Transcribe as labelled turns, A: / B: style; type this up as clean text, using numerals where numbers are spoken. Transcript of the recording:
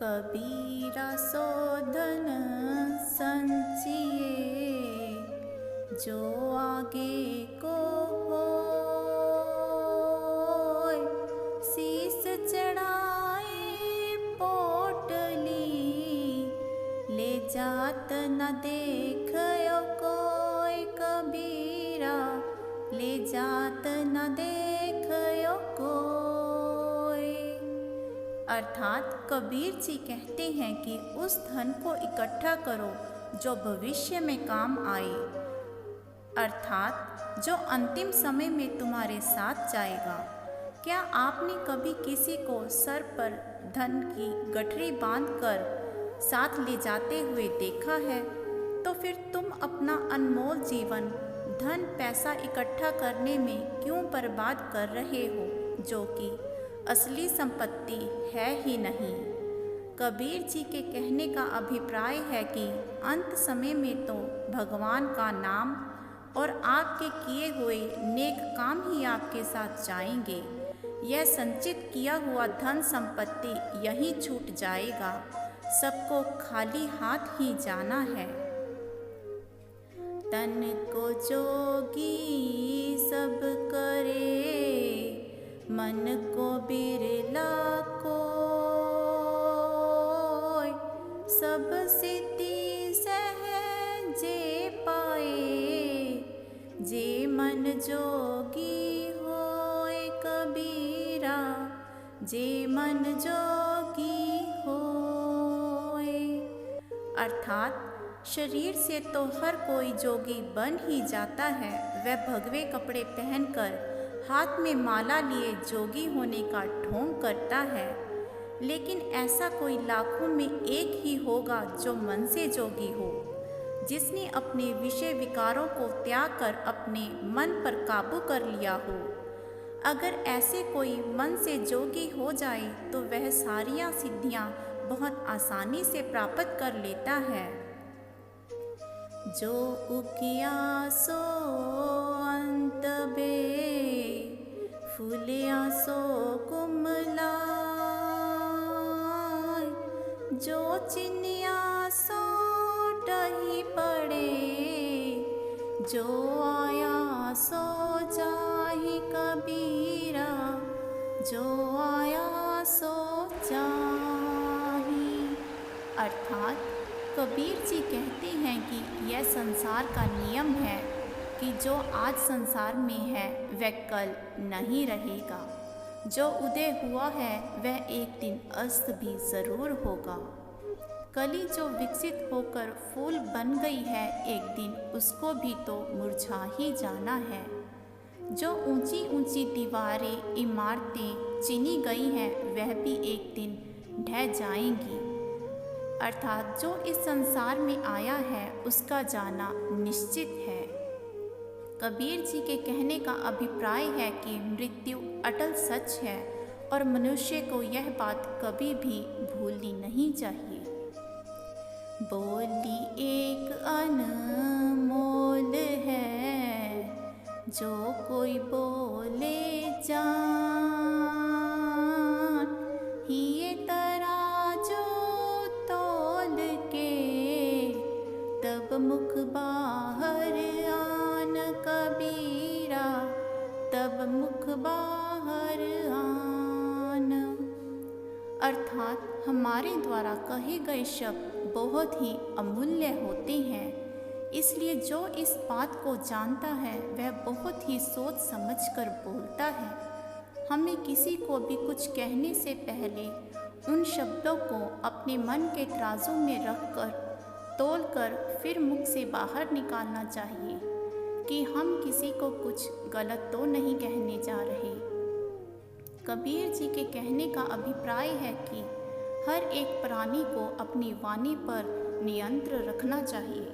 A: कबीरा सो धन संचिए, जो आगे को होय। शीस चढ़ाए पोटली, ले जात न देखयो कोय। कबीरा ले जात न देखयो कोय। अर्थात कबीर जी कहते हैं कि उस धन को इकट्ठा करो जो भविष्य में काम आए, अर्थात जो अंतिम समय में तुम्हारे साथ जाएगा। क्या आपने कभी किसी को सर पर धन की गठरी बांधकर साथ ले जाते हुए देखा है? तो फिर तुम अपना अनमोल जीवन धन पैसा इकट्ठा करने में क्यों बर्बाद कर रहे हो, जो कि असली संपत्ति है ही नहीं। कबीर जी के कहने का अभिप्राय है कि अंत समय में तो भगवान का नाम और आपके किए हुए नेक काम ही आपके साथ जाएंगे। यह संचित किया हुआ धन संपत्ति यहीं छूट जाएगा। सबको खाली हाथ ही जाना है। तन को जोगी सब करे, मन को बिरला कोय। सब सिद्धि सहजे पाए, जे मन जोगी होय। कबीरा जे मन जोगी होय। अर्थात शरीर से तो हर कोई जोगी बन ही जाता है। वह भगवे कपड़े पहनकर हाथ में माला लिए जोगी होने का ढोंग करता है, लेकिन ऐसा कोई लाखों में एक ही होगा जो मन से जोगी हो, जिसने अपने विषय विकारों को त्याग कर अपने मन पर काबू कर लिया हो। अगर ऐसे कोई मन से जोगी हो जाए तो वह सारियां सिद्धियां बहुत आसानी से प्राप्त कर लेता है। जो उकिया सो अंत बे, फूलिया सो कुमलाय। जो चिनिया सो डही पड़े, जो आया सो जाहि। कबीरा जो आया सो जाहि। अर्थात कबीर जी कहते हैं कि यह संसार का नियम है कि जो आज संसार में है वह कल नहीं रहेगा। जो उदय हुआ है वह एक दिन अस्त भी ज़रूर होगा। कली जो विकसित होकर फूल बन गई है, एक दिन उसको भी तो मुरझा ही जाना है। जो ऊंची ऊंची दीवारें इमारतें चिनी गई हैं, वह भी एक दिन ढह जाएंगी। अर्थात जो इस संसार में आया है उसका जाना निश्चित है। कबीर जी के कहने का अभिप्राय है कि मृत्यु अटल सच है और मनुष्य को यह बात कभी भी भूलनी नहीं चाहिए। बोली एक अनमोल है, जो कोई बोले जान। ये तराजू तोल के, तब मुख बाहर आन। कबीरा तब मुख बाहर आन। अर्थात हमारे द्वारा कहे गए शब्द बहुत ही अमूल्य होते हैं, इसलिए जो इस बात को जानता है वह बहुत ही सोच समझकर बोलता है। हमें किसी को भी कुछ कहने से पहले उन शब्दों को अपने मन के तराजू में रखकर तौलकर फिर मुख से बाहर निकालना चाहिए कि हम किसी को कुछ गलत तो नहीं कहने जा रहे। कबीर जी के कहने का अभिप्राय है कि हर एक प्राणी को अपनी वाणी पर नियंत्रण रखना चाहिए।